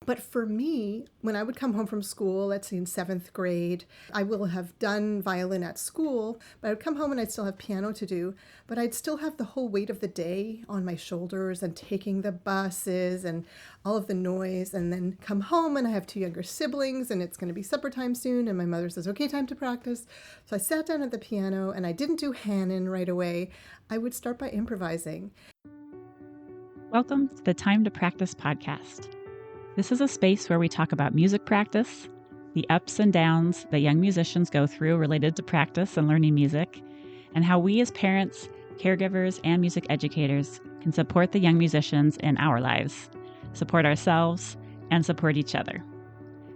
But for me, when I would come home from school, let's say in seventh grade, I will have done violin at school, but I would come home and I'd still have piano to do, but I'd still have the whole weight of the day on my shoulders and taking the buses and all of the noise, and then come home and I have two younger siblings and it's going to be supper time soon. And my mother says, okay, time to practice. So I sat down at the piano and I didn't do Hanon right away. I would start by improvising. Welcome to the Time to Practice podcast. This is a space where we talk about music practice, the ups and downs that young musicians go through related to practice and learning music, and how we as parents, caregivers, and music educators can support the young musicians in our lives, support ourselves, and support each other.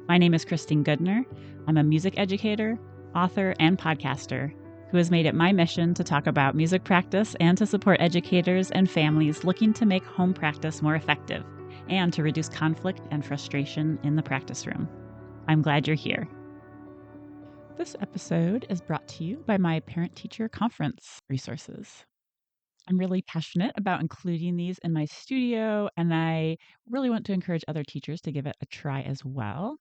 My name is Christine Goodner. I'm a music educator, author, and podcaster who has made it my mission to talk about music practice and to support educators and families looking to make home practice more effective and to reduce conflict and frustration in the practice room. I'm glad you're here. This episode is brought to you by my parent-teacher conference resources. I'm really passionate about including these in my studio, and I really want to encourage other teachers to give it a try as well.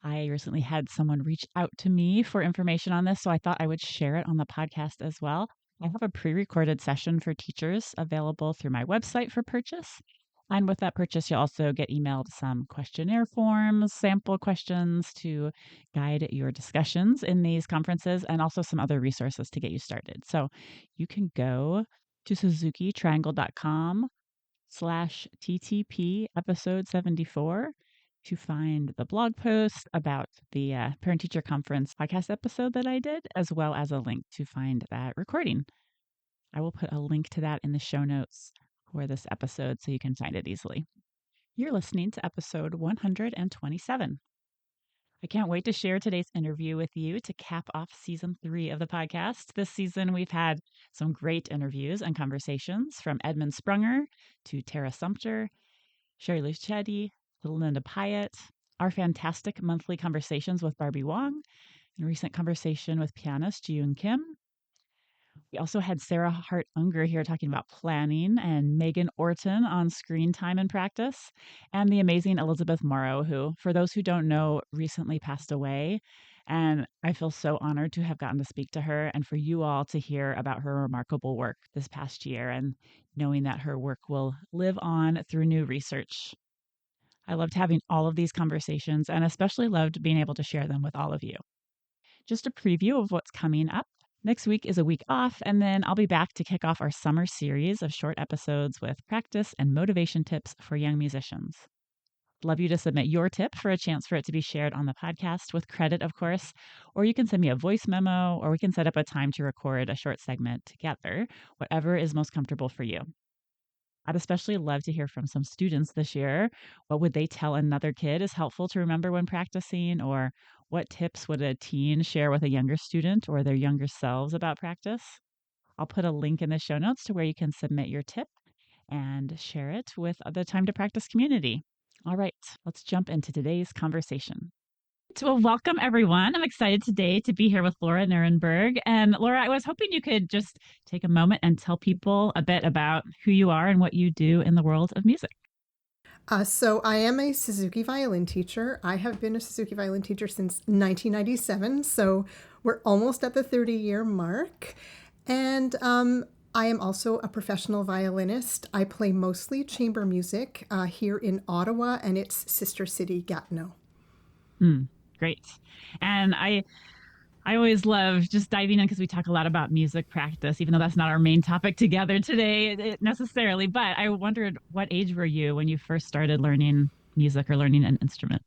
I recently had someone reach out to me for information on this, so I thought I would share it on the podcast as well. I have a pre-recorded session for teachers available through my website for purchase. And with that purchase, you'll also get emailed some questionnaire forms, sample questions to guide your discussions in these conferences, and also some other resources to get you started. So you can go to suzukitriangle.com/TTP episode 74 to find the blog post about the parent-teacher conference podcast episode that I did, as well as a link to find that recording. I will put a link to that in the show notes for this episode so you can find it easily. You're listening to episode 127. I can't wait to share today's interview with you to cap off season 3 of the podcast. This season, we've had some great interviews and conversations from Edmund Sprunger to Tara Sumter, Sherry Luchetti, Linda Pyatt, our fantastic monthly conversations with Barbie Wong, and a recent conversation with pianist Ji-Yoon Kim. We also had Sarah Hart Unger here talking about planning, and Megan Orton on screen time and practice, and the amazing Elizabeth Morrow, who, for those who don't know, recently passed away. And I feel so honored to have gotten to speak to her and for you all to hear about her remarkable work this past year, and knowing that her work will live on through new research. I loved having all of these conversations and especially loved being able to share them with all of you. Just a preview of what's coming up. Next week is a week off, and then I'll be back to kick off our summer series of short episodes with practice and motivation tips for young musicians. I'd love you to submit your tip for a chance for it to be shared on the podcast with credit, of course, or you can send me a voice memo, or we can set up a time to record a short segment together, whatever is most comfortable for you. I'd especially love to hear from some students this year. What would they tell another kid is helpful to remember when practicing? Or what tips would a teen share with a younger student or their younger selves about practice? I'll put a link in the show notes to where you can submit your tip and share it with the Time to Practice community. All right, let's jump into today's conversation. Well, welcome everyone. I'm excited today to be here with Laura Nerenberg. And Laura, I was hoping you could just take a moment and tell people a bit about who you are and what you do in the world of music. So I am a Suzuki violin teacher. I have been a Suzuki violin teacher since 1997, so we're almost at the 30-year mark. And I am also a professional violinist. I play mostly chamber music here in Ottawa and its sister city, Gatineau. Great. And I always love just diving in because we talk a lot about music practice, even though that's not our main topic together today necessarily. But I wondered, what age were you when you first started learning music or learning an instrument?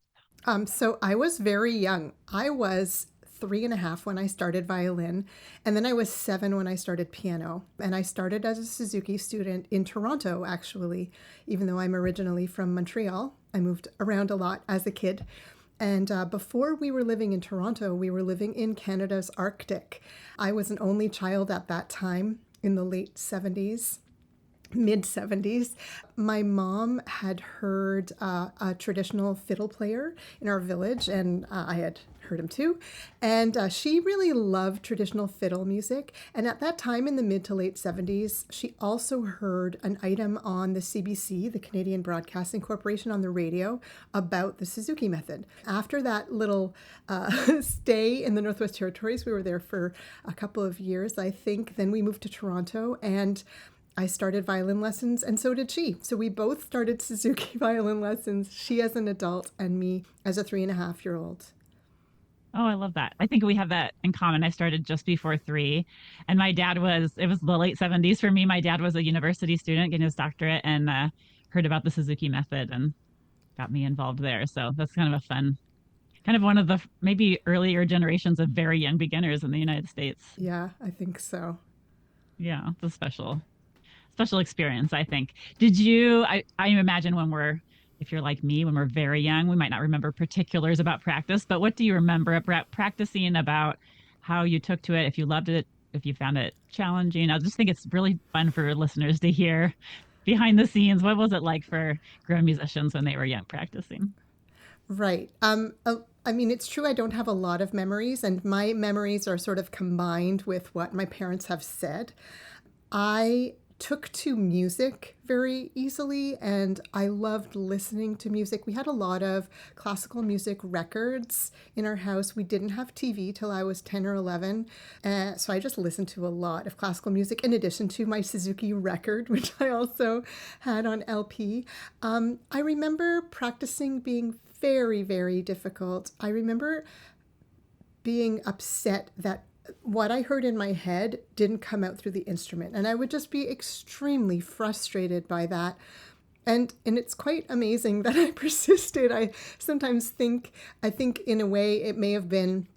So I was very young. I was 3.5 when I started violin, and then I was 7 when I started piano. And I started as a Suzuki student in Toronto, actually, even though I'm originally from Montreal. I moved around a lot as a kid. And before we were living in Toronto, we were living in Canada's Arctic. I was an only child at that time in the late 70s. mid 70s. My mom had heard a traditional fiddle player in our village, and I had heard him too. And she really loved traditional fiddle music. And at that time, in the mid to late 70s, she also heard an item on the CBC, the Canadian Broadcasting Corporation, on the radio about the Suzuki method. After that little stay in the Northwest Territories, we were there for a couple of years, I think. Then we moved to Toronto, and I started violin lessons, and so did she. So we both started Suzuki violin lessons, she as an adult and me as a 3.5-year-old. Oh, I love that. I think we have that in common. I started just before 3, and it was the late 70s for me. My dad was a university student getting his doctorate and heard about the Suzuki method and got me involved there. So that's kind of a fun, kind of one of the maybe earlier generations of very young beginners in the United States. Yeah, I think so. Yeah, it's a special experience, I think. Did you, I imagine if you're like me, when we're very young, we might not remember particulars about practice, but what do you remember about practicing, about how you took to it, if you loved it, if you found it challenging? I just think it's really fun for listeners to hear behind the scenes. What was it like for grown musicians when they were young practicing? Right. I mean, it's true I don't have a lot of memories, and my memories are sort of combined with what my parents have said. I took to music very easily, and I loved listening to music. We had a lot of classical music records in our house. We didn't have TV till I was 10 or 11, so I just listened to a lot of classical music in addition to my Suzuki record, which I also had on LP. I remember practicing being very, very difficult. I remember being upset that what I heard in my head didn't come out through the instrument. And I would just be extremely frustrated by that. And it's quite amazing that I persisted. I sometimes think, in a way it may have been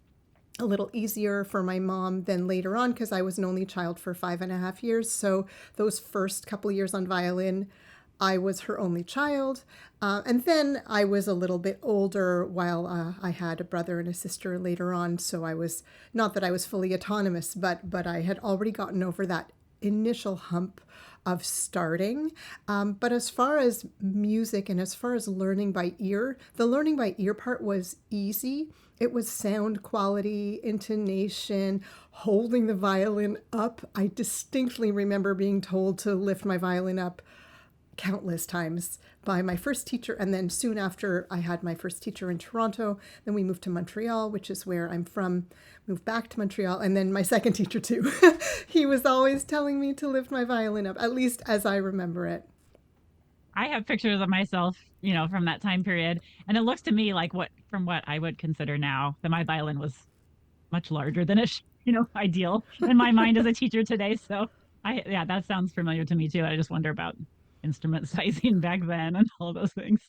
a little easier for my mom than later on, because I was an only child for 5.5 years. So those first couple years on violin, I was her only child. And then I was a little bit older while I had a brother and a sister later on. So I was, not that I was fully autonomous, but I had already gotten over that initial hump of starting. But as far as music and as far as learning by ear, the learning by ear part was easy. It was sound quality, intonation, holding the violin up. I distinctly remember being told to lift my violin up countless times by my first teacher. And then soon after I had my first teacher in Toronto, then we moved to Montreal, which is where I'm from, moved back to Montreal. And then my second teacher too. He was always telling me to lift my violin up, at least as I remember it. I have pictures of myself, from that time period, and it looks to me like from what I would consider now that my violin was much larger than ideal in my mind as a teacher today. So yeah, that sounds familiar to me too. I just wonder about instrument sizing back then and all those things.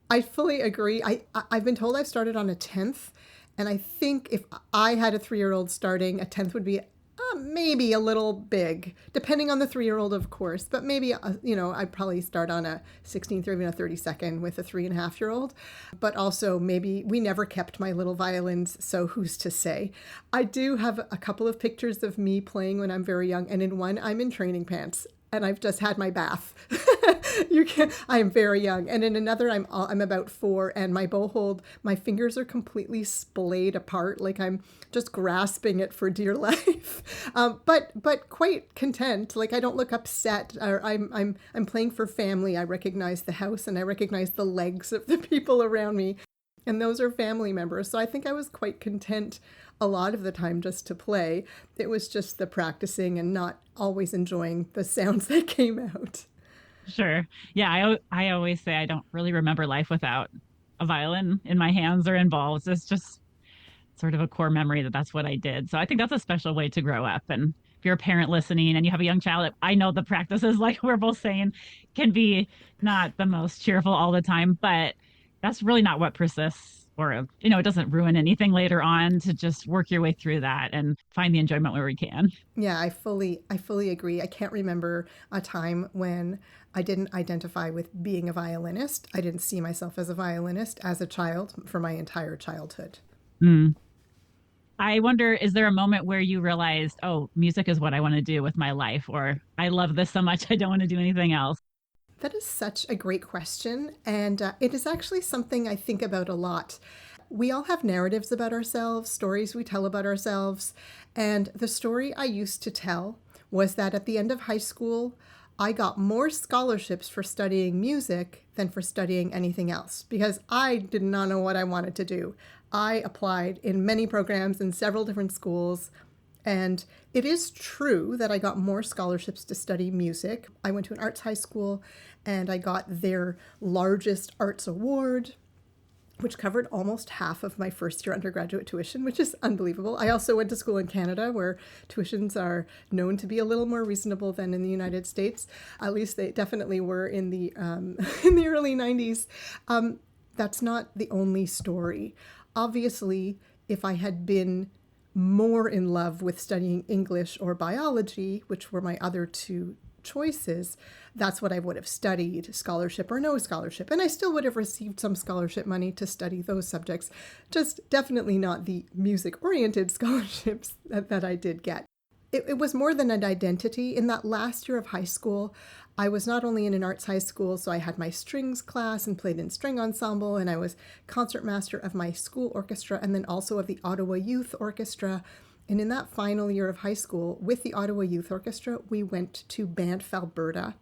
I fully agree. I've been told I've started on a tenth, and I think if I had a 3-year-old starting, a tenth would be maybe a little big, depending on the 3-year-old, of course. But maybe I'd probably start on a 16th or even a 32nd with a 3.5-year-old. But also maybe we never kept my little violins, so who's to say? I do have a couple of pictures of me playing when I'm very young, and in one I'm in training pants. And I've just had my bath. I am very young. And in another, I'm about 4, and my bow hold, my fingers are completely splayed apart, like I'm just grasping it for dear life. But quite content. Like I don't look upset. Or I'm playing for family. I recognize the house and I recognize the legs of the people around me, and those are family members. So I think I was quite content a lot of the time just to play. It was just the practicing and not always enjoying the sounds that came out. Sure. Yeah, I always say I don't really remember life without a violin in my hands or in balls. It's just sort of a core memory that's what I did. So I think that's a special way to grow up. And if you're a parent listening and you have a young child, I know the practices, like we're both saying, can be not the most cheerful all the time, but that's really not what persists, or it doesn't ruin anything later on, to just work your way through that and find the enjoyment where we can. Yeah, I fully agree. I can't remember a time when I didn't identify with being a violinist. I didn't see myself as a violinist as a child for my entire childhood. Mm. I wonder, is there a moment where you realized, oh, music is what I want to do with my life, or I love this so much I don't want to do anything else? That is such a great question. And it is actually something I think about a lot. We all have narratives about ourselves, stories we tell about ourselves. And the story I used to tell was that at the end of high school, I got more scholarships for studying music than for studying anything else because I did not know what I wanted to do. I applied in many programs in several different schools. And it is true that I got more scholarships to study music. I went to an arts high school and I got their largest arts award, which covered almost half of my first year undergraduate tuition, which is unbelievable. I also went to school in Canada where tuitions are known to be a little more reasonable than in the United States. At least they definitely were in the in the early 90s. That's not the only story. Obviously, if I had been more in love with studying English or biology, which were my other two choices, that's what I would have studied, scholarship or no scholarship. And I still would have received some scholarship money to study those subjects, just definitely not the music-oriented scholarships that I did get. It was more than an identity. In that last year of high school, I was not only in an arts high school, so I had my strings class and played in string ensemble, and I was concertmaster of my school orchestra and then also of the Ottawa Youth Orchestra. And in that final year of high school, with the Ottawa Youth Orchestra, we went to Banff, Alberta,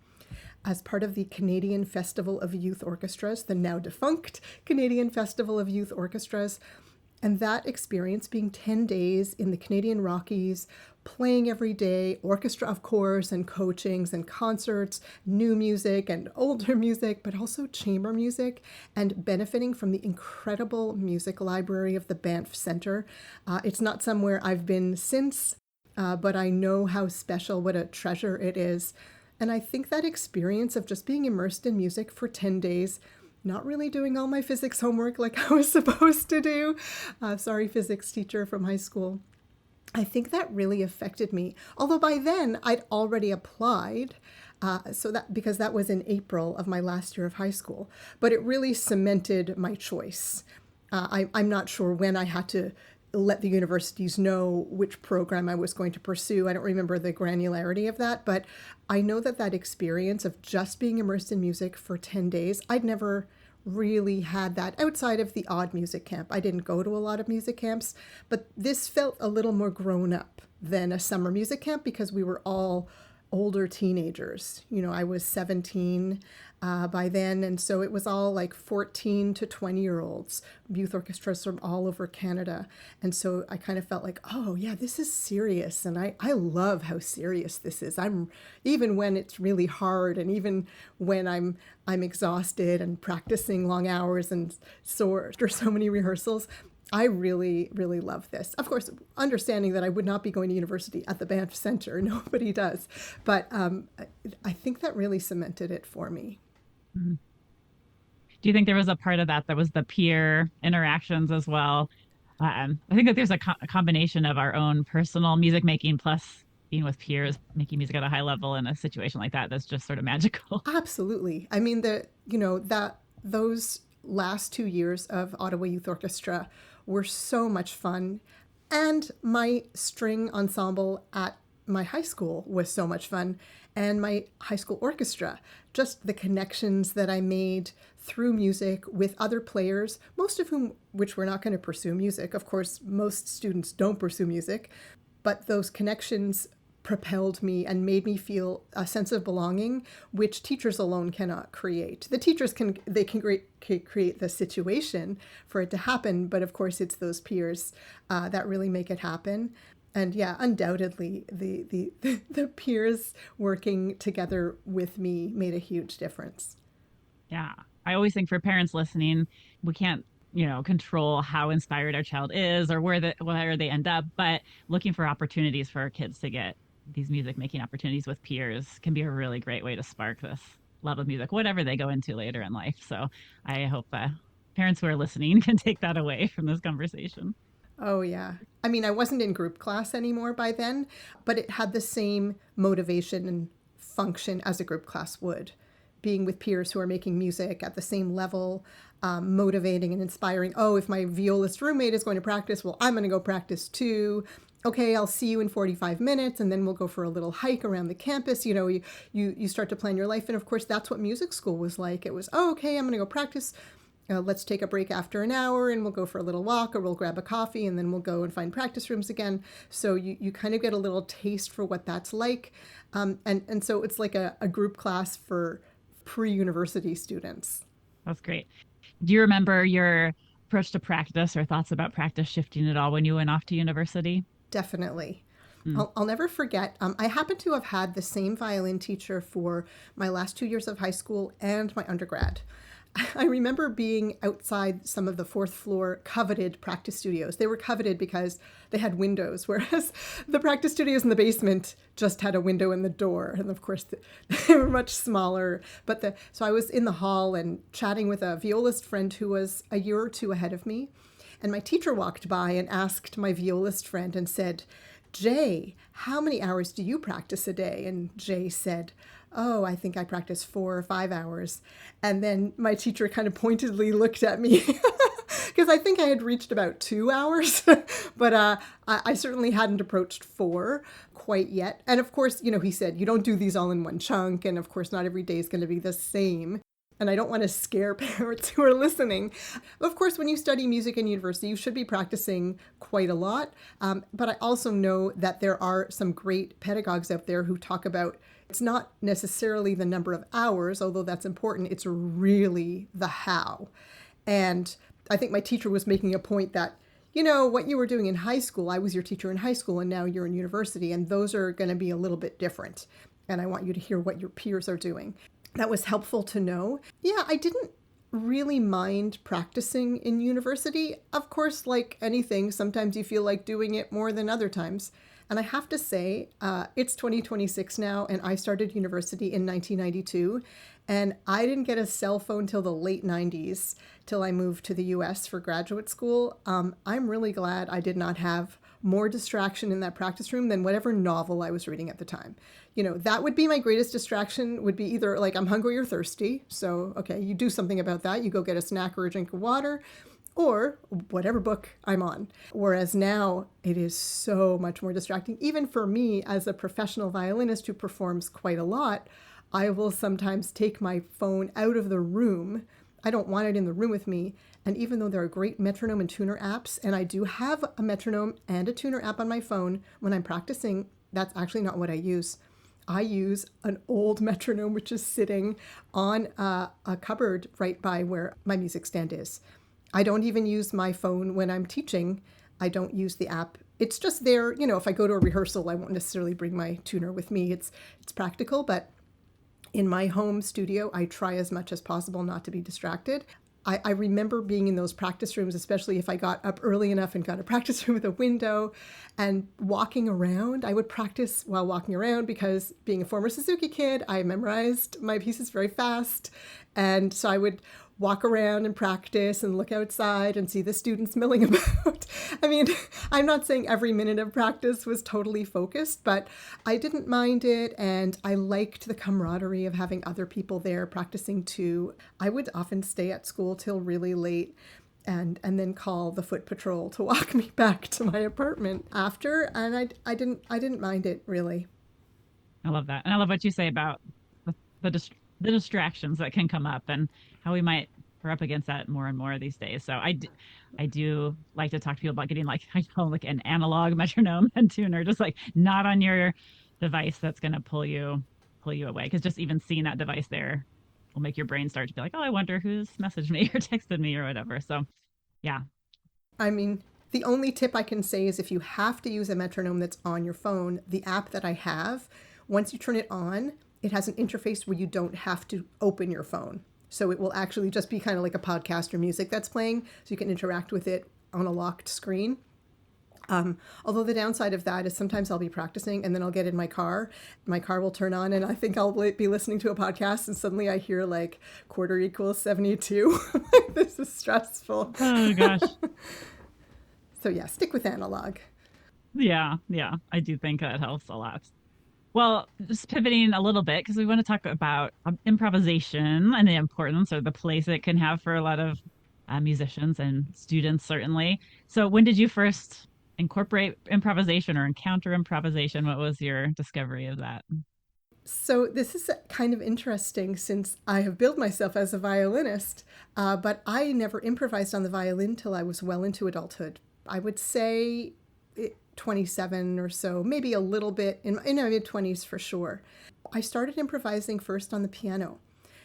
as part of the Canadian Festival of Youth Orchestras, the now defunct Canadian Festival of Youth Orchestras. And that experience, being 10 days in the Canadian Rockies, playing every day, orchestra, of course, and coachings and concerts, new music and older music, but also chamber music, and benefiting from the incredible music library of the Banff Centre. It's not somewhere I've been since, but I know how special, what a treasure it is. And I think that experience of just being immersed in music for 10 days, not really doing all my physics homework like I was supposed to do. Sorry, physics teacher from high school. I think that really affected me. Although by then I'd already applied, because that was in April of my last year of high school. But it really cemented my choice. I'm not sure when I had to let the universities know which program I was going to pursue. I don't remember the granularity of that, but I know that that experience of just being immersed in music for 10 days, I'd never really had that outside of the odd music camp. I didn't go to a lot of music camps, but this felt a little more grown up than a summer music camp because we were all older teenagers. You know, I was 17 by then, and so it was all like 14 to 20-year-olds, youth orchestras from all over Canada. And so I kind of felt like, oh yeah, this is serious, and I love how serious this is. I'm even when it's really hard, and even when I'm exhausted and practicing long hours and sore after so many rehearsals, I really, really love this. Of course, understanding that I would not be going to university at the Banff Centre. Nobody does. But I think that really cemented it for me. Mhm. Do you think there was a part of that that was the peer interactions as well? I think that there's a combination of our own personal music making plus being with peers, making music at a high level in a situation like that. That's just sort of magical. Absolutely. I mean, that those last 2 years of Ottawa Youth Orchestra were so much fun. And my string ensemble at my high school was so much fun. And my high school orchestra, just the connections that I made through music with other players, most of whom, which were not going to pursue music. Of course, most students don't pursue music, but those connections propelled me and made me feel a sense of belonging, which teachers alone cannot create. The teachers can create the situation for it to happen, but of course it's those peers that really make it happen. And yeah, undoubtedly, the peers working together with me made a huge difference. Yeah. I always think for parents listening, we can't, control how inspired our child is or where they end up, but looking for opportunities for our kids to get these music making opportunities with peers can be a really great way to spark this love of music, whatever they go into later in life. So I hope parents who are listening can take that away from this conversation. Oh, yeah. I mean, I wasn't in group class anymore by then, but it had the same motivation and function as a group class would being with peers who are making music at the same level, motivating and inspiring. Oh, if my violist roommate is going to practice, well, I'm going to go practice too. Okay, I'll see you in 45 minutes, and then we'll go for a little hike around the campus. You start to plan your life. And of course, that's what music school was like. It was, oh, okay, I'm going to go practice. Let's take a break after an hour and we'll go for a little walk, or we'll grab a coffee and then we'll go and find practice rooms again. So you kind of get a little taste for what that's like. And so it's like a group class for pre-university students. That's great. Do you remember your approach to practice or thoughts about practice shifting at all when you went off to university? Definitely. I'll never forget. I happen to have had the same violin teacher for my last 2 years of high school and my undergrad. I remember being outside some of the fourth floor coveted practice studios. They were coveted because they had windows, whereas the practice studios in the basement just had a window in the door. And of course, they were much smaller. So I was in the hall and chatting with a violist friend who was a year or two ahead of me. And my teacher walked by and asked my violist friend and said, "Jay, how many hours do you practice a day?" And Jay said, "Oh, I think I practice 4 or 5 hours." And then my teacher kind of pointedly looked at me because I think I had reached about 2 hours, but I certainly hadn't approached 4 quite yet. And of course, he said, you don't do these all in one chunk. And of course, not every day is going to be the same. And I don't want to scare parents who are listening. Of course, when you study music in university, you should be practicing quite a lot. But I also know that there are some great pedagogues out there who talk about it's not necessarily the number of hours, although that's important. It's really the how. And I think my teacher was making a point that, what you were doing in high school, I was your teacher in high school and now you're in university, and those are going to be a little bit different. And I want you to hear what your peers are doing. That was helpful to know. Yeah, I didn't really mind practicing in university. Of course, like anything, sometimes you feel like doing it more than other times. And I have to say, it's 2026 now, and I started university in 1992, and I didn't get a cell phone till the late 90s, till I moved to the US for graduate school. I'm really glad I did not have more distraction in that practice room than whatever novel I was reading at the time. That would be my greatest distraction, would be either like I'm hungry or thirsty. So, okay, you do something about that. You go get a snack or a drink of water, or whatever book I'm on. Whereas now it is so much more distracting. Even for me as a professional violinist who performs quite a lot, I will sometimes take my phone out of the room. I don't want it in the room with me. And even though there are great metronome and tuner apps, and I do have a metronome and a tuner app on my phone when I'm practicing, that's actually not what I use. I use an old metronome, which is sitting on a cupboard right by where my music stand is. I don't even use my phone when I'm teaching. I don't use the app. It's just there. If I go to a rehearsal, I won't necessarily bring my tuner with me. It's practical, but in my home studio, I try as much as possible not to be distracted. I remember being in those practice rooms, especially if I got up early enough and got a practice room with a window, and walking around. I would practice while walking around because being a former Suzuki kid, I memorized my pieces very fast. And so I would walk around and practice and look outside and see the students milling about. I mean, I'm not saying every minute of practice was totally focused, but I didn't mind it, and I liked the camaraderie of having other people there practicing too. I would often stay at school till really late and then call the foot patrol to walk me back to my apartment after, and I didn't mind it really. I love that. And I love what you say about the distractions that can come up and how we're up against that more and more these days. So I do like to talk to people about getting like, I call it like an analog metronome and tuner, just like not on your device that's going to pull you away. Because just even seeing that device there will make your brain start to be like, oh, I wonder who's messaged me or texted me or whatever. So yeah. I mean, the only tip I can say is if you have to use a metronome that's on your phone, the app that I have, once you turn it on, it has an interface where you don't have to open your phone. So it will actually just be kind of like a podcast or music that's playing, so you can interact with it on a locked screen. Although the downside of that is sometimes I'll be practicing and then I'll get in my car will turn on, and I think I'll be listening to a podcast and suddenly I hear like quarter equals 72. This is stressful. Oh gosh. So yeah, stick with analog. Yeah. I do think that helps a lot. Well, just pivoting a little bit because we want to talk about improvisation and the importance or the place it can have for a lot of musicians and students, certainly. So, when did you first incorporate improvisation or encounter improvisation? What was your discovery of that? So this is kind of interesting since I have billed myself as a violinist, but I never improvised on the violin till I was well into adulthood. I would say 27 or so, maybe a little bit in my mid-20s for sure. I started improvising first on the piano.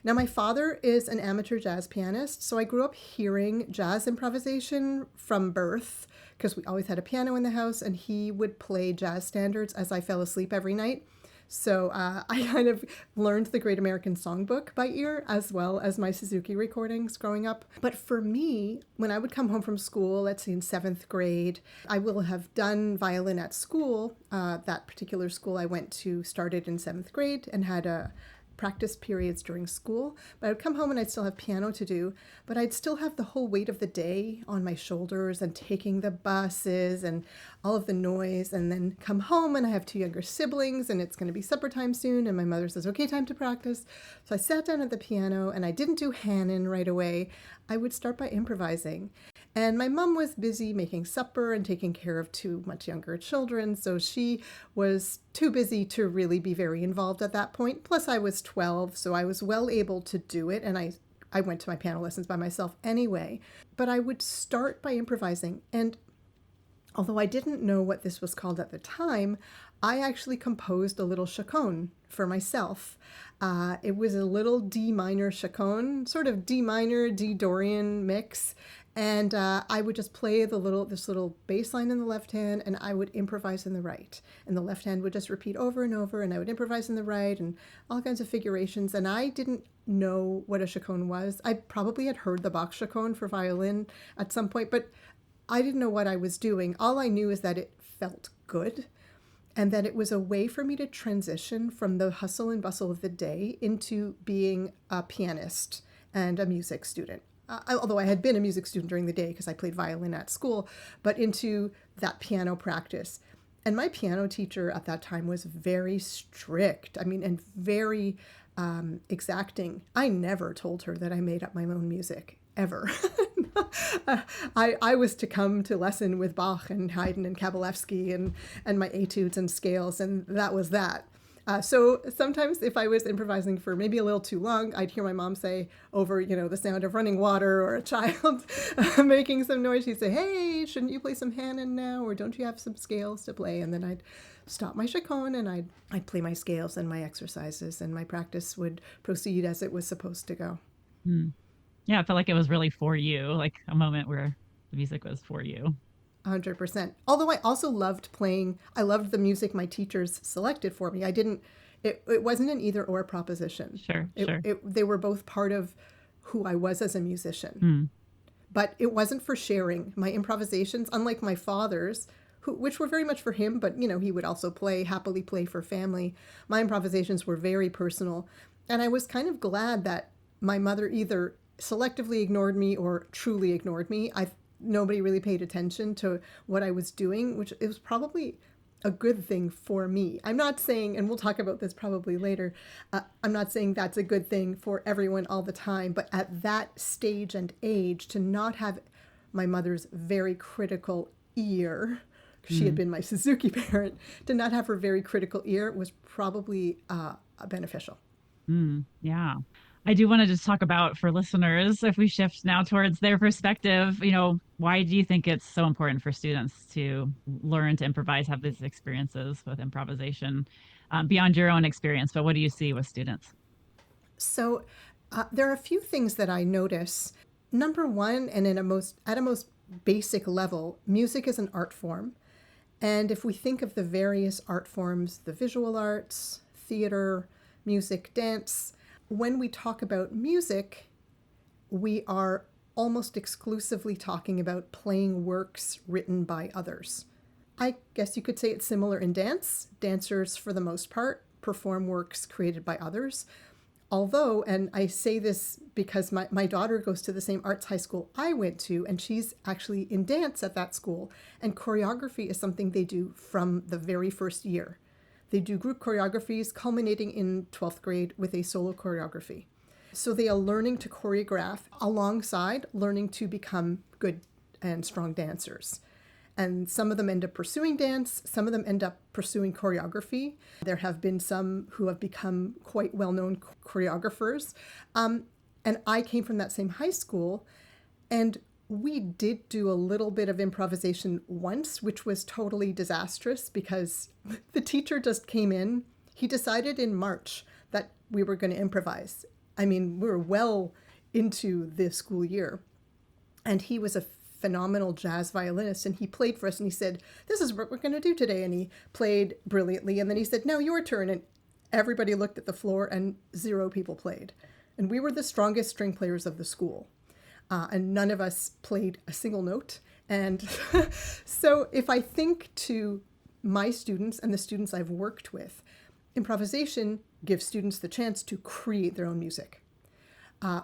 Now, my father is an amateur jazz pianist, so I grew up hearing jazz improvisation from birth because we always had a piano in the house, and he would play jazz standards as I fell asleep every night. So I kind of learned the Great American Songbook by ear as well as my Suzuki recordings growing up. But for me, when I would come home from school, let's say in seventh grade, I will have done violin at school. That particular school I went to started in seventh grade and had a practice periods during school, but I would come home and I'd still have piano to do, but I'd still have the whole weight of the day on my shoulders and taking the buses and all of the noise, and then come home and I have two younger siblings and it's going to be supper time soon, and my mother says, okay, time to practice. So I sat down at the piano and I didn't do Hanon right away. I would start by improvising. And my mom was busy making supper and taking care of two much younger children, so she was too busy to really be very involved at that point. Plus, I was 12, so I was well able to do it, and I went to my piano lessons by myself anyway. But I would start by improvising, and although I didn't know what this was called at the time, I actually composed a little chaconne for myself. It was a little D minor chaconne, sort of D minor, D Dorian mix. And I would just play this little bass line in the left hand, and I would improvise in the right. And the left hand would just repeat over and over, and I would improvise in the right, and all kinds of figurations. And I didn't know what a chaconne was. I probably had heard the Bach chaconne for violin at some point, but I didn't know what I was doing. All I knew is that it felt good, and that it was a way for me to transition from the hustle and bustle of the day into being a pianist and a music student. Although I had been a music student during the day because I played violin at school, but into that piano practice. And my piano teacher at that time was very strict, and very exacting. I never told her that I made up my own music, ever. I was to come to lesson with Bach and Haydn and Kabalevsky and my etudes and scales, and that was that. So sometimes if I was improvising for maybe a little too long, I'd hear my mom say over, the sound of running water or a child making some noise, she'd say, hey, shouldn't you play some Hanon now? Or don't you have some scales to play? And then I'd stop my chaconne and I'd play my scales and my exercises, and my practice would proceed as it was supposed to go. Hmm. Yeah, I felt like it was really for you, like a moment where the music was for you. 100%. Although I also loved playing, I loved the music my teachers selected for me. It wasn't an either or proposition. Sure. They were both part of who I was as a musician. Hmm. But it wasn't for sharing. My improvisations, unlike my father's, which were very much for him, but he would also happily play for family. My improvisations were very personal. And I was kind of glad that my mother either selectively ignored me or truly ignored me. Nobody really paid attention to what I was doing, which it was probably a good thing for me. I'm not saying, and we'll talk about this probably later, I'm not saying that's a good thing for everyone all the time, but at that stage and age, to not have my mother's very critical ear, she had been my Suzuki parent, to not have her very critical ear was probably beneficial. Yeah. I do want to just talk about for listeners, if we shift now towards their perspective, why do you think it's so important for students to learn to improvise, have these experiences with improvisation beyond your own experience? But what do you see with students? So there are a few things that I notice. Number one, and at a most basic level, music is an art form. And if we think of the various art forms, the visual arts, theater, music, dance, when we talk about music, we are almost exclusively talking about playing works written by others. I guess you could say it's similar in dance. Dancers, for the most part, perform works created by others. Although, and I say this because my daughter goes to the same arts high school I went to, and she's actually in dance at that school. And choreography is something they do from the very first year. They do group choreographies culminating in 12th grade with a solo choreography. So they are learning to choreograph alongside learning to become good and strong dancers. And some of them end up pursuing dance, some of them end up pursuing choreography. There have been some who have become quite well-known choreographers. And I came from that same high school, and we did do a little bit of improvisation once, which was totally disastrous because the teacher just came in. He decided in March that we were going to improvise. I mean, we were well into the school year. And he was a phenomenal jazz violinist, and he played for us, and he said, "This is what we're going to do today." And he played brilliantly. And then he said, "Now your turn." And everybody looked at the floor, and 0 people played. And we were the strongest string players of the school. And none of us played a single note. And so if I think to my students and the students I've worked with, improvisation gives students the chance to create their own music.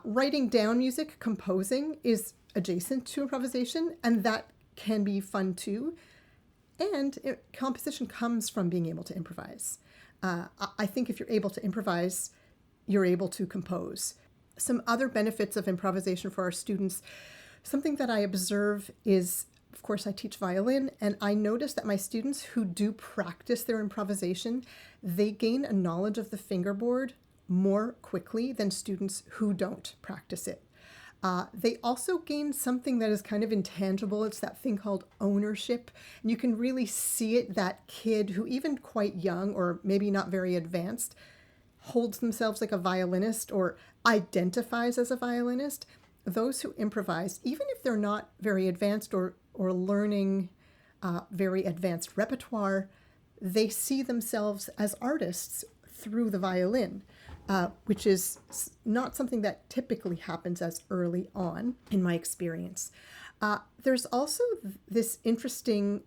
Writing down music, composing, is adjacent to improvisation, and that can be fun too. And composition comes from being able to improvise. I think if you're able to improvise, you're able to compose. Some other benefits of improvisation for our students, something that I observe is, of course, I teach violin, and I notice that my students who do practice their improvisation, they gain a knowledge of the fingerboard more quickly than students who don't practice it. They also gain something that is kind of intangible. It's that thing called ownership. And you can really see it, that kid who even quite young or maybe not very advanced holds themselves like a violinist or identifies as a violinist. Those who improvise, even if they're not very advanced or learning very advanced repertoire, they see themselves as artists through the violin, which is not something that typically happens as early on in my experience. There's also this interesting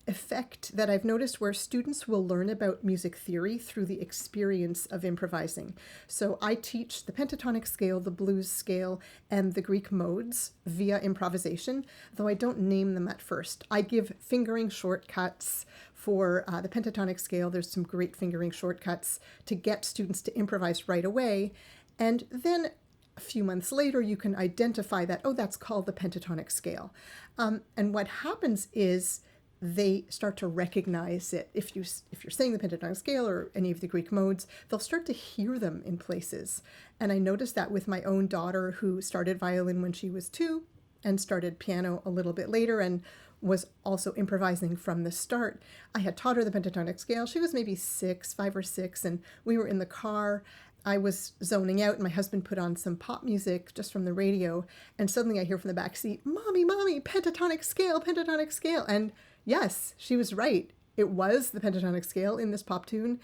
effect that I've noticed where students will learn about music theory through the experience of improvising. So I teach the pentatonic scale, the blues scale, and the Greek modes via improvisation, though I don't name them at first. I give fingering shortcuts for the pentatonic scale. There's some great fingering shortcuts to get students to improvise right away. And then a few months later, you can identify that, oh, that's called the pentatonic scale. And what happens is they start to recognize it. If you're saying the pentatonic scale or any of the Greek modes, they'll start to hear them in places. And I noticed that with my own daughter, who started violin when she was 2 and started piano a little bit later and was also improvising from the start. I had taught her the pentatonic scale. She was maybe 5 or 6, and we were in the car. I was zoning out, and my husband put on some pop music just from the radio, and suddenly I hear from the back seat, "Mommy, Mommy, pentatonic scale, pentatonic scale." And yes, she was right. It was the pentatonic scale in this pop tune.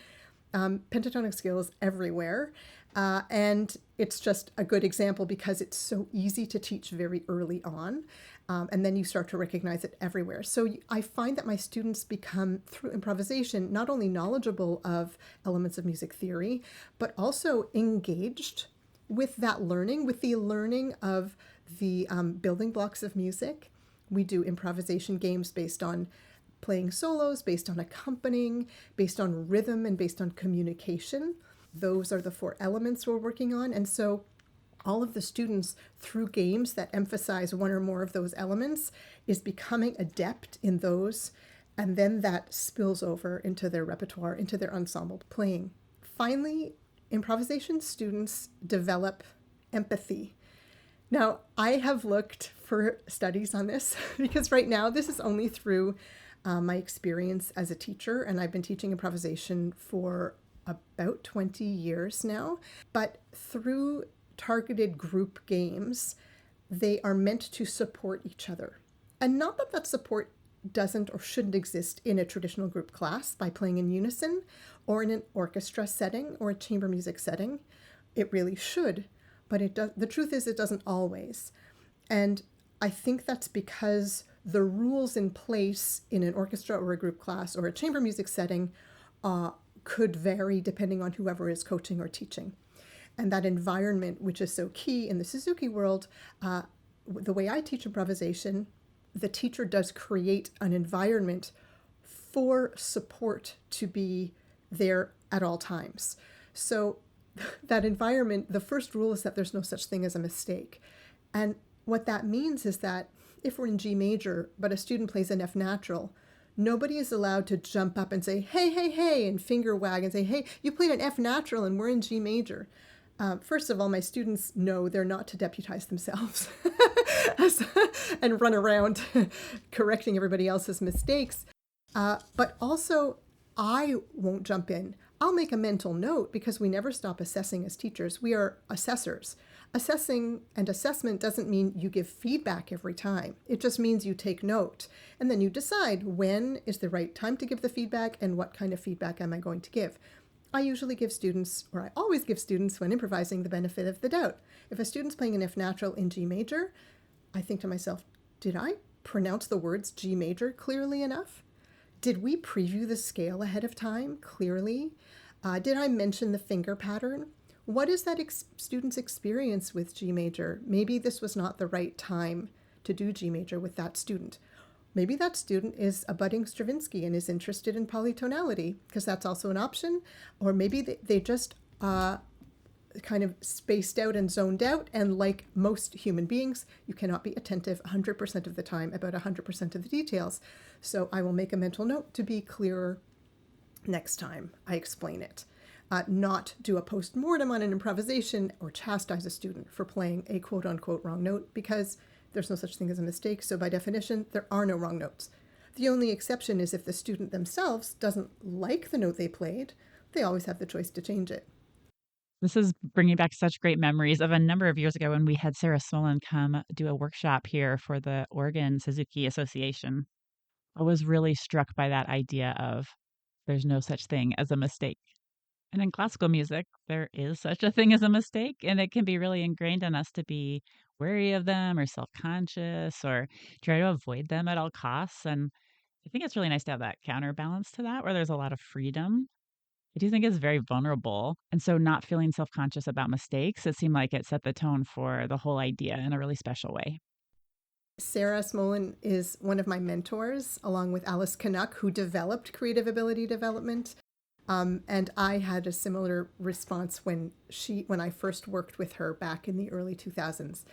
Pentatonic scale is everywhere. And it's just a good example because it's so easy to teach very early on. And then you start to recognize it everywhere. So I find that my students become, through improvisation, not only knowledgeable of elements of music theory, but also engaged with that learning, with the learning of the building blocks of music. We do improvisation games based on playing solos, based on accompanying, based on rhythm, and based on communication. Those are the 4 elements we're working on. And so all of the students, through games that emphasize one or more of those elements, is becoming adept in those. And then that spills over into their repertoire, into their ensemble playing. Finally, improvisation students develop empathy. Now, I have looked for studies on this because right now this is only through my experience as a teacher, and I've been teaching improvisation for about 20 years now. But through targeted group games, they are meant to support each other. And not that that support doesn't or shouldn't exist in a traditional group class by playing in unison or in an orchestra setting or a chamber music setting. It really should, but the truth is it doesn't always. And I think that's because the rules in place in an orchestra or a group class or a chamber music setting could vary depending on whoever is coaching or teaching. And that environment, which is so key in the Suzuki world, the way I teach improvisation, the teacher does create an environment for support to be there at all times. So that environment, the first rule is that there's no such thing as a mistake. And what that means is that if we're in G major, but a student plays an F natural, nobody is allowed to jump up and say, hey, hey, hey, and finger wag and say, hey, you played an F natural and we're in G major. First of all, my students know they're not to deputize themselves and run around correcting everybody else's mistakes. But also, I won't jump in. I'll make a mental note because we never stop assessing as teachers. We are assessors. Assessing and assessment doesn't mean you give feedback every time. It just means you take note. And then you decide when is the right time to give the feedback and what kind of feedback am I going to give. I usually give students, or I always give students when improvising, the benefit of the doubt. If a student's playing an F natural in G major, I think to myself, did I pronounce the words G major clearly enough? Did we preview the scale ahead of time clearly? Did I mention the finger pattern? What is that student's experience with G major? Maybe this was not the right time to do G major with that student. Maybe that student is a budding Stravinsky and is interested in polytonality, because that's also an option. Or maybe they just kind of spaced out and zoned out. And like most human beings, you cannot be attentive 100% of the time about 100% of the details. So I will make a mental note to be clearer next time I explain it. Not do a post-mortem on an improvisation or chastise a student for playing a quote-unquote wrong note, because there's no such thing as a mistake, so by definition, there are no wrong notes. The only exception is if the student themselves doesn't like the note they played, they always have the choice to change it. This is bringing back such great memories of a number of years ago when we had Sarah Smolin come do a workshop here for the Oregon Suzuki Association. I was really struck by that idea of there's no such thing as a mistake. And in classical music, there is such a thing as a mistake, and it can be really ingrained in us to be wary of them or self-conscious or try to avoid them at all costs. And I think it's really nice to have that counterbalance to that, where there's a lot of freedom. I do think it's very vulnerable. And so not feeling self-conscious about mistakes, it seemed like it set the tone for the whole idea in a really special way. Sarah Smolin is one of my mentors, along with Alice Canuck, who developed creative ability development. And I had a similar response when I first worked with her back in the early 2000s.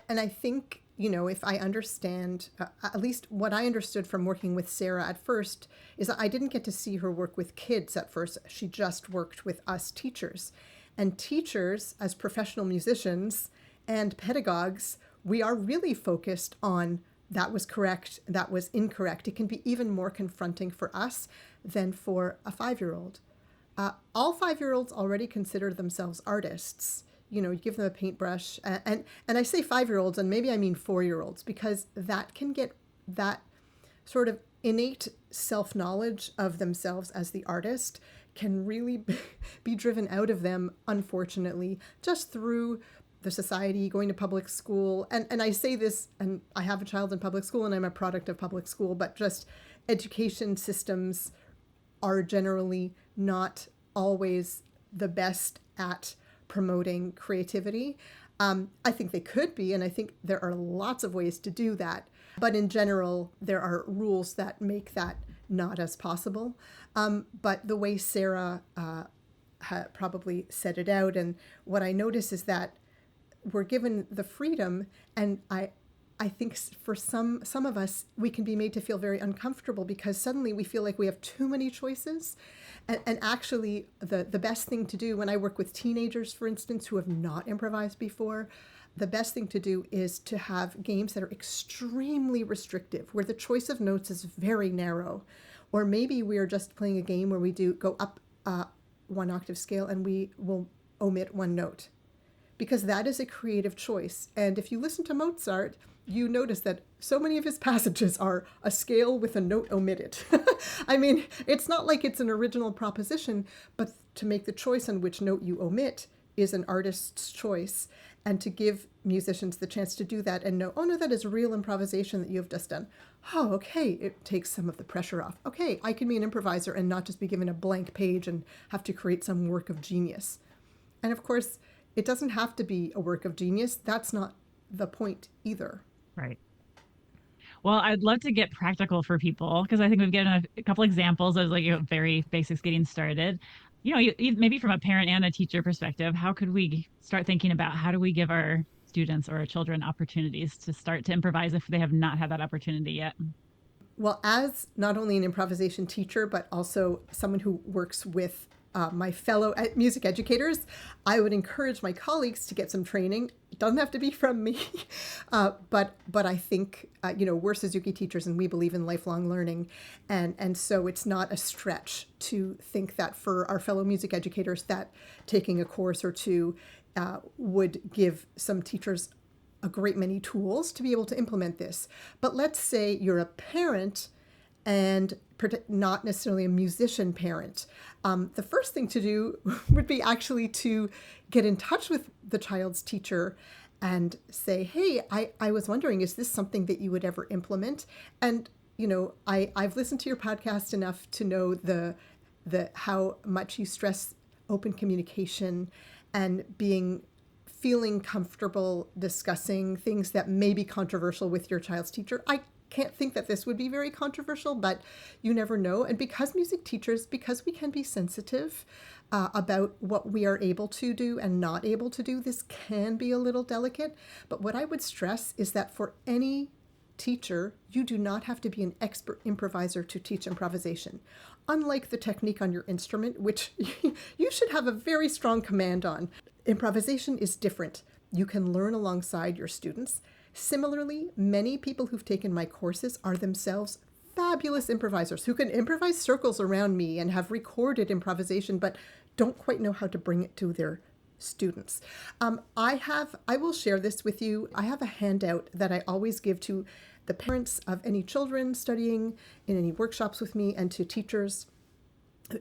And I think, if I understand, at least what I understood from working with Sarah at first, is that I didn't get to see her work with kids at first. She just worked with us teachers. And teachers, as professional musicians and pedagogues, we are really focused on that was correct, that was incorrect. It can be even more confronting for us than for a 5-year-old. All 5-year-olds already consider themselves artists. You give them a paintbrush, and I say 5-year-olds, and maybe I mean 4-year-olds, because that can get that sort of innate self-knowledge of themselves as the artist can really be driven out of them, unfortunately, just through the society, going to public school. And I say this, and I have a child in public school, and I'm a product of public school, but just education systems are generally not always the best at promoting creativity. I think they could be, and I think there are lots of ways to do that. But in general, there are rules that make that not as possible. But the way Sarah probably set it out, and what I notice is that we're given the freedom, and I think for some of us, we can be made to feel very uncomfortable because suddenly we feel like we have too many choices. And actually, the best thing to do when I work with teenagers, for instance, who have not improvised before, the best thing to do is to have games that are extremely restrictive, where the choice of notes is very narrow. Or maybe we are just playing a game where we go up 1 octave scale and we will omit 1 note, because that is a creative choice. And if you listen to Mozart, you notice that so many of his passages are a scale with a note omitted. I mean, it's not like it's an original proposition, but to make the choice on which note you omit is an artist's choice. And to give musicians the chance to do that and know, oh no, that is real improvisation that you have just done. Oh, okay, it takes some of the pressure off. Okay, I can be an improviser and not just be given a blank page and have to create some work of genius. And of course, it doesn't have to be a work of genius. That's not the point either. Right. Well, I'd love to get practical for people because I think we've given a couple examples of like very basics getting started. Maybe from a parent and a teacher perspective, how could we start thinking about how do we give our students or our children opportunities to start to improvise if they have not had that opportunity yet? Well, as not only an improvisation teacher, but also someone who works with my fellow music educators, I would encourage my colleagues to get some training. It doesn't have to be from me, but I think we're Suzuki teachers and we believe in lifelong learning, and so it's not a stretch to think that for our fellow music educators that taking a course or two would give some teachers a great many tools to be able to implement this. But let's say you're a parent and not necessarily a musician parent. The first thing to do would be actually to get in touch with the child's teacher and say, hey, I was wondering, is this something that you would ever implement? And, I've listened to your podcast enough to know the how much you stress open communication and feeling comfortable discussing things that may be controversial with your child's teacher. I can't think that this would be very controversial, but you never know. And because music teachers, because we can be sensitive about what we are able to do and not able to do, this can be a little delicate. But what I would stress is that for any teacher, you do not have to be an expert improviser to teach improvisation. Unlike the technique on your instrument, which you should have a very strong command on, improvisation is different. You can learn alongside your students. Similarly, many people who've taken my courses are themselves fabulous improvisers who can improvise circles around me and have recorded improvisation, but don't quite know how to bring it to their students. I will share this with you. I have a handout that I always give to the parents of any children studying in any workshops with me and to teachers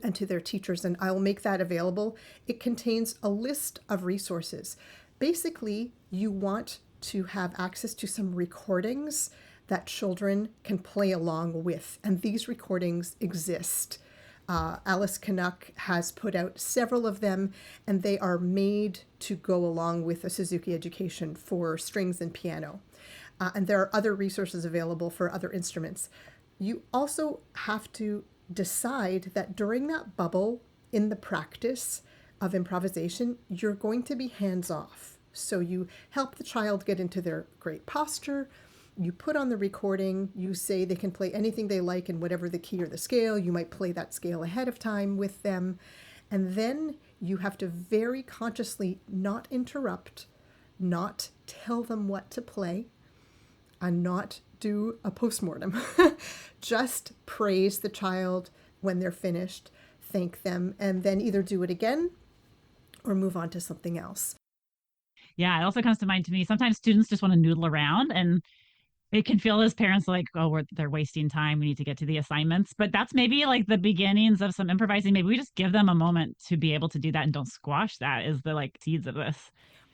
and to their teachers, and I'll make that available. It contains a list of resources. Basically, you want to have access to some recordings that children can play along with, and these recordings exist. Alice Canuck has put out several of them, and they are made to go along with a Suzuki education for strings and piano. And there are other resources available for other instruments. You also have to decide that during that bubble in the practice of improvisation, you're going to be hands off. So you help the child get into their great posture. You put on the recording. You say they can play anything they like in whatever the key or the scale. You might play that scale ahead of time with them. And then you have to very consciously not interrupt, not tell them what to play, and not do a postmortem. Just praise the child when they're finished, thank them, and then either do it again or move on to something else. Yeah, it also comes to mind to me. Sometimes students just want to noodle around and it can feel as parents like, oh, they're wasting time. We need to get to the assignments. But that's maybe like the beginnings of some improvising. Maybe we just give them a moment to be able to do that and don't squash that is the like seeds of this.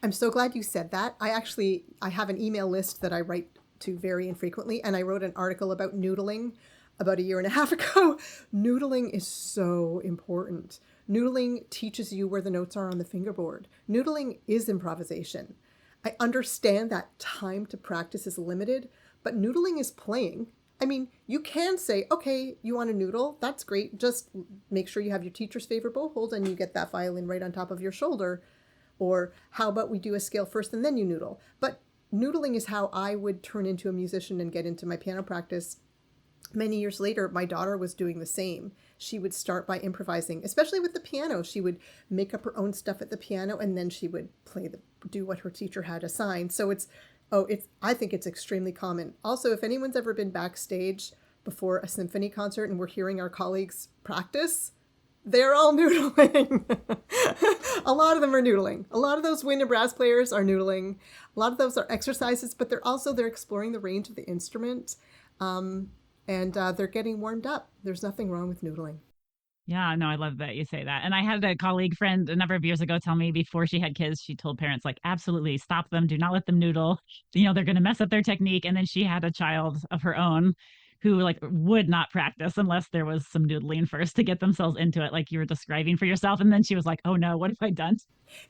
I'm so glad you said that. I have an email list that I write to very infrequently, and I wrote an article about noodling about a year and a half ago. Noodling is so important. Noodling teaches you where the notes are on the fingerboard. Noodling is improvisation. I understand that time to practice is limited, but noodling is playing. I mean, you can say, okay, you want to noodle? That's great. Just make sure you have your teacher's favorite bow hold and you get that violin right on top of your shoulder. Or how about we do a scale first and then you noodle? But noodling is how I would turn into a musician and get into my piano practice. Many years later, my daughter was doing the same. She would start by improvising, especially with the piano. She would make up her own stuff at the piano, and then she would do what her teacher had assigned. So I think it's extremely common. Also, if anyone's ever been backstage before a symphony concert and we're hearing our colleagues practice, they're all noodling. A lot of them are noodling. A lot of those wind and brass players are noodling. A lot of those are exercises, but they're exploring the range of the instrument. And they're getting warmed up. There's nothing wrong with noodling. Yeah, no, I love that you say that. And I had a colleague friend a number of years ago tell me before she had kids, she told parents, like, absolutely stop them, do not let them noodle. They're going to mess up their technique. And then she had a child of her own who like would not practice unless there was some noodling first to get themselves into it, like you were describing for yourself. And then she was like, oh no, what have I done?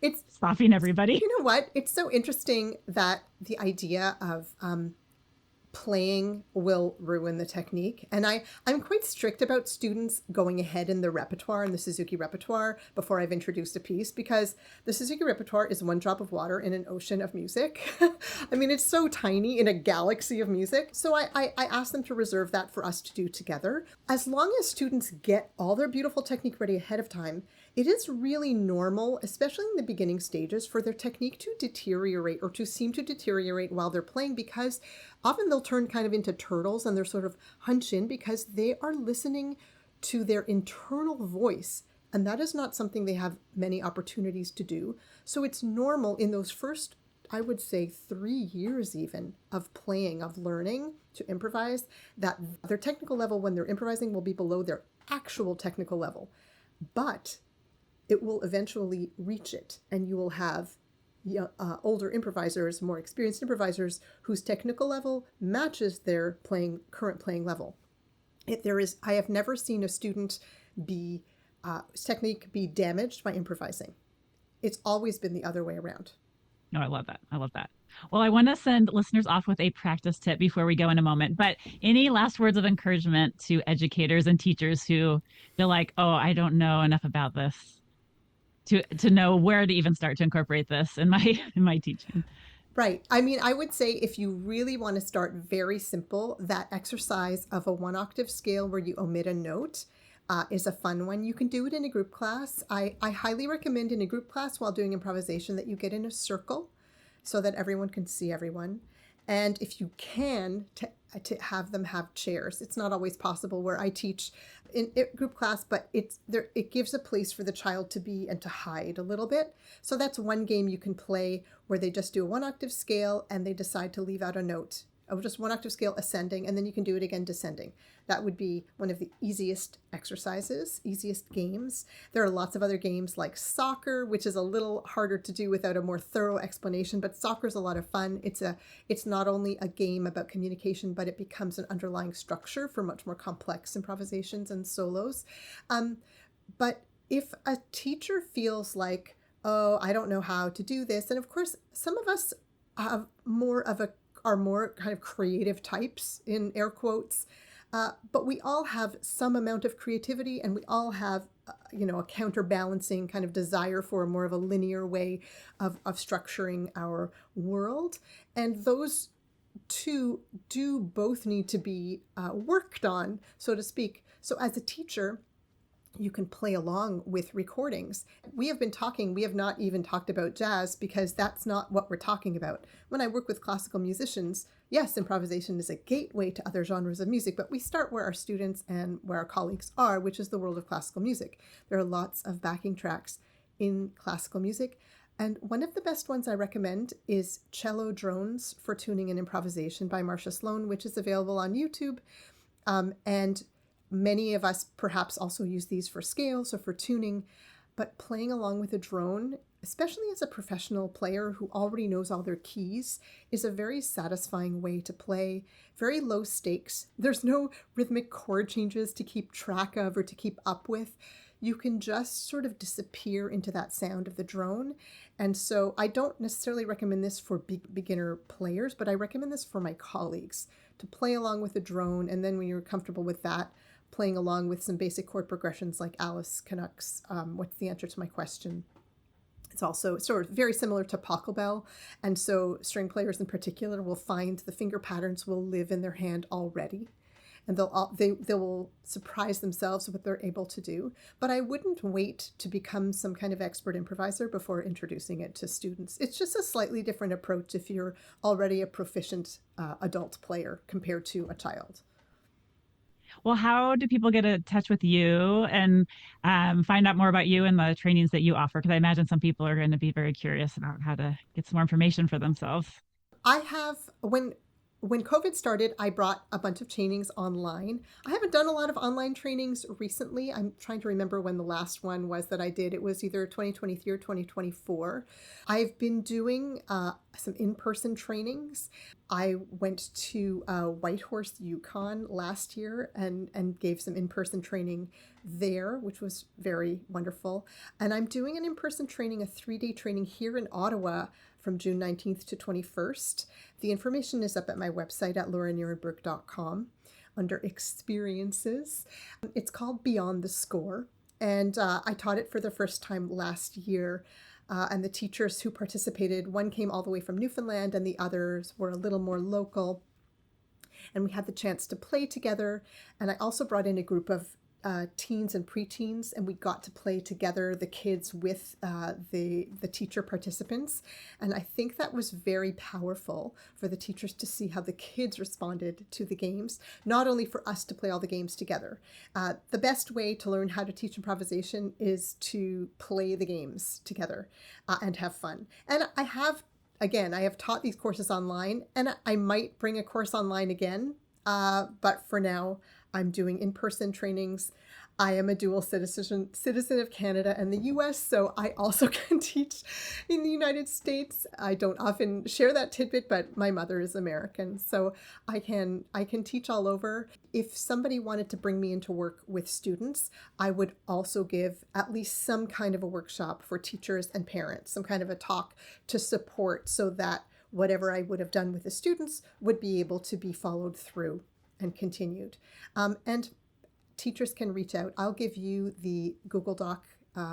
It's stopping everybody. You know what? It's so interesting that the idea of playing will ruin the technique. And I'm quite strict about students going ahead in the repertoire, in the Suzuki repertoire, before I've introduced a piece, because the Suzuki repertoire is one drop of water in an ocean of music. I mean, it's so tiny in a galaxy of music. So I ask them to reserve that for us to do together. As long as students get all their beautiful technique ready ahead of time, it is really normal, especially in the beginning stages, for their technique to deteriorate or to seem to deteriorate while they're playing, because often they'll turn kind of into turtles and they're sort of hunch in because they are listening to their internal voice. And that is not something they have many opportunities to do. So it's normal in those first, I would say, 3 years even of playing, of learning to improvise, that their technical level when they're improvising will be below their actual technical level. But it will eventually reach it, and you will have older improvisers, more experienced improvisers whose technical level matches their current playing level. I have never seen a student technique be damaged by improvising. It's always been the other way around. No, I love that. I love that. Well, I want to send listeners off with a practice tip before we go in a moment. But any last words of encouragement to educators and teachers who feel like, oh, I don't know enough about this to know where to even start to incorporate this in my teaching? Right. I mean, I would say if you really want to start very simple, that exercise of a 1 octave scale where you omit a note is a fun one. You can do it in a group class. I highly recommend in a group class while doing improvisation that you get in a circle so that everyone can see everyone. And if you can, to have them have chairs. It's not always possible where I teach in group class, but it gives a place for the child to be and to hide a little bit. So that's one game you can play where they just do a 1 octave scale and they decide to leave out a note. Just 1 octave scale ascending, and then you can do it again descending. That would be one of the easiest exercises, easiest games. There are lots of other games like soccer, which is a little harder to do without a more thorough explanation, but soccer is a lot of fun. It's not only a game about communication, but it becomes an underlying structure for much more complex improvisations and solos. But if a teacher feels like, oh, I don't know how to do this, and of course, some of us have are more kind of creative types, in air quotes, but we all have some amount of creativity, and we all have a counterbalancing kind of desire for more of a linear way of structuring our world, and those two do both need to be worked on, so to speak. So as a teacher, you can play along with recordings. We have not even talked about jazz because that's not what we're talking about. When I work with classical musicians, yes, improvisation is a gateway to other genres of music, but we start where our students and where our colleagues are, which is the world of classical music. There are lots of backing tracks in classical music. And one of the best ones I recommend is Cello Drones for Tuning and Improvisation by Marcia Sloan, which is available on YouTube. And many of us perhaps also use these for scales or for tuning, but playing along with a drone, especially as a professional player who already knows all their keys, is a very satisfying way to play. Very low stakes. There's no rhythmic chord changes to keep track of or to keep up with. You can just sort of disappear into that sound of the drone. And so I don't necessarily recommend this for beginner players, but I recommend this for my colleagues to play along with the drone. And then when you're comfortable with that, playing along with some basic chord progressions like Alice Canucks, What's the Answer to My Question? It's also sort of very similar to Pachelbel. And so string players in particular will find the finger patterns will live in their hand already. And they will surprise themselves with what they're able to do. But I wouldn't wait to become some kind of expert improviser before introducing it to students. It's just a slightly different approach if you're already a proficient adult player compared to a child. Well, how do people get in touch with you and find out more about you and the trainings that you offer? Because I imagine some people are going to be very curious about how to get some more information for themselves. I have, when COVID started, I brought a bunch of trainings online. I haven't done a lot of online trainings recently. I'm trying to remember when the last one was that I did. It was either 2023 or 2024. I've been doing some in-person trainings. I went to Whitehorse, Yukon last year and gave some in-person training there, which was very wonderful. And I'm doing an in-person training, a 3-day training here in Ottawa from June 19th to 21st. The information is up at my website at lauranerenberg.com under experiences. It's called Beyond the Score, and I taught it for the first time last year. And the teachers who participated, one came all the way from Newfoundland and the others were a little more local. And we had the chance to play together. And I also brought in a group of teens and preteens, and we got to play together, the kids with the teacher participants. And I think that was very powerful for the teachers to see how the kids responded to the games, not only for us to play all the games together. The best way to learn how to teach improvisation is to play the games together and have fun. And I have taught these courses online, and I might bring a course online again, but for now, I'm doing in-person trainings. I am a dual citizen of Canada and the US, so I also can teach in the United States. I don't often share that tidbit, but my mother is American, so I can teach all over. If somebody wanted to bring me into work with students, I would also give at least some kind of a workshop for teachers and parents, some kind of a talk to support so that whatever I would have done with the students would be able to be followed through and continued. And teachers can reach out. I'll give you the Google Doc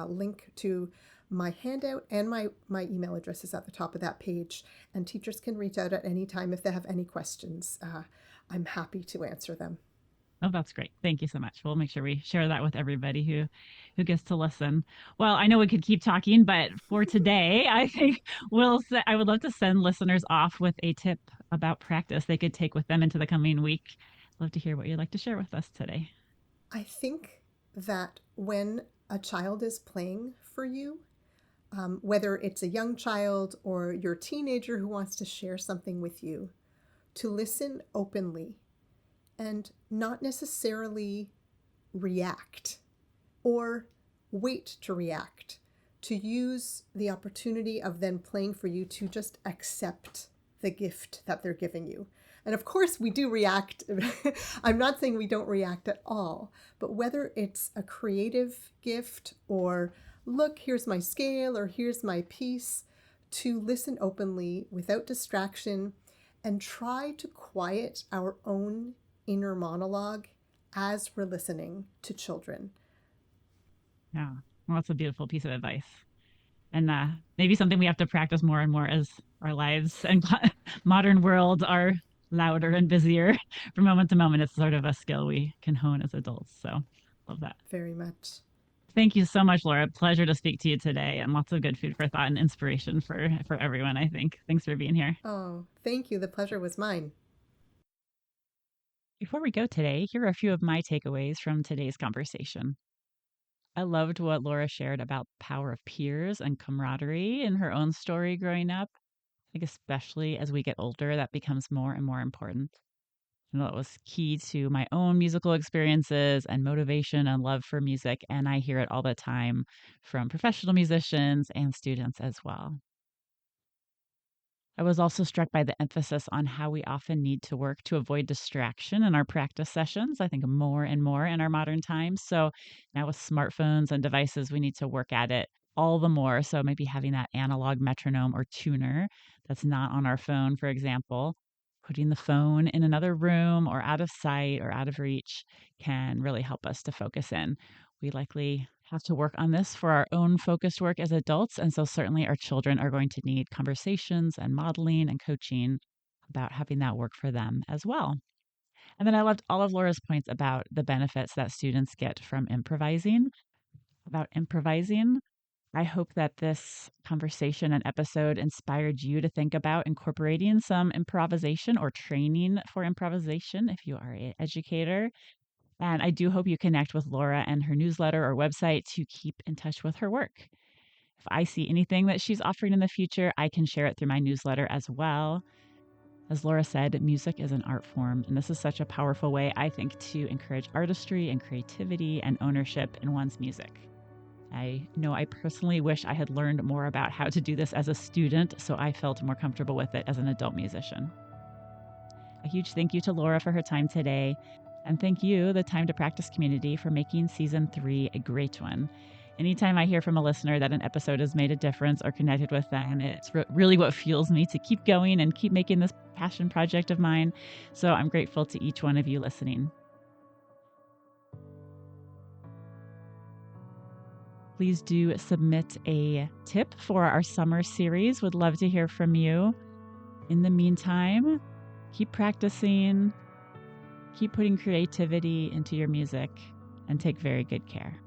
link to my handout, and my email address is at the top of that page. And teachers can reach out at any time if they have any questions. I'm happy to answer them. Oh, that's great. Thank you so much. We'll make sure we share that with everybody who gets to listen. Well, I know we could keep talking, but for today, I think I would love to send listeners off with a tip about practice they could take with them into the coming week. Love to hear what you'd like to share with us today. I think that when a child is playing for you, whether it's a young child or your teenager who wants to share something with you, to listen openly and not necessarily react or wait to react, to use the opportunity of them playing for you to just accept the gift that they're giving you. And of course, we do react. I'm not saying we don't react at all, but whether it's a creative gift or, look, here's my scale or here's my piece, to listen openly without distraction and try to quiet our own inner monologue as we're listening to children. Yeah, well, that's a beautiful piece of advice. And maybe something we have to practice more and more as our lives and modern world are louder and busier from moment to moment. It's sort of a skill we can hone as adults. So love that. Very much. Thank you so much, Laura. Pleasure to speak to you today, and lots of good food for thought and inspiration for everyone, I think. Thanks for being here. Oh, thank you. The pleasure was mine. Before we go today, here are a few of my takeaways from today's conversation. I loved what Laura shared about the power of peers and camaraderie in her own story growing up. I think especially as we get older, that becomes more and more important. And that was key to my own musical experiences and motivation and love for music. And I hear it all the time from professional musicians and students as well. I was also struck by the emphasis on how we often need to work to avoid distraction in our practice sessions. I think more and more in our modern times. So now with smartphones and devices, we need to work at it all the more. So maybe having that analog metronome or tuner that's not on our phone, for example, putting the phone in another room or out of sight or out of reach can really help us to focus in. We likely have to work on this for our own focused work as adults. And so, certainly, our children are going to need conversations and modeling and coaching about having that work for them as well. And then I loved all of Laura's points about the benefits that students get from improvising. I hope that this conversation and episode inspired you to think about incorporating some improvisation or training for improvisation if you are an educator. And I do hope you connect with Laura and her newsletter or website to keep in touch with her work. If I see anything that she's offering in the future, I can share it through my newsletter as well. As Laura said, music is an art form, and this is such a powerful way, I think, to encourage artistry and creativity and ownership in one's music. I know I personally wish I had learned more about how to do this as a student, so I felt more comfortable with it as an adult musician. A huge thank you to Laura for her time today. And thank you, the Time to Practice community, for making season 3 a great one. Anytime I hear from a listener that an episode has made a difference or connected with them, it's really what fuels me to keep going and keep making this passion project of mine. So I'm grateful to each one of you listening. Please do submit a tip for our summer series. Would love to hear from you. In the meantime, keep practicing, keep putting creativity into your music, and take very good care.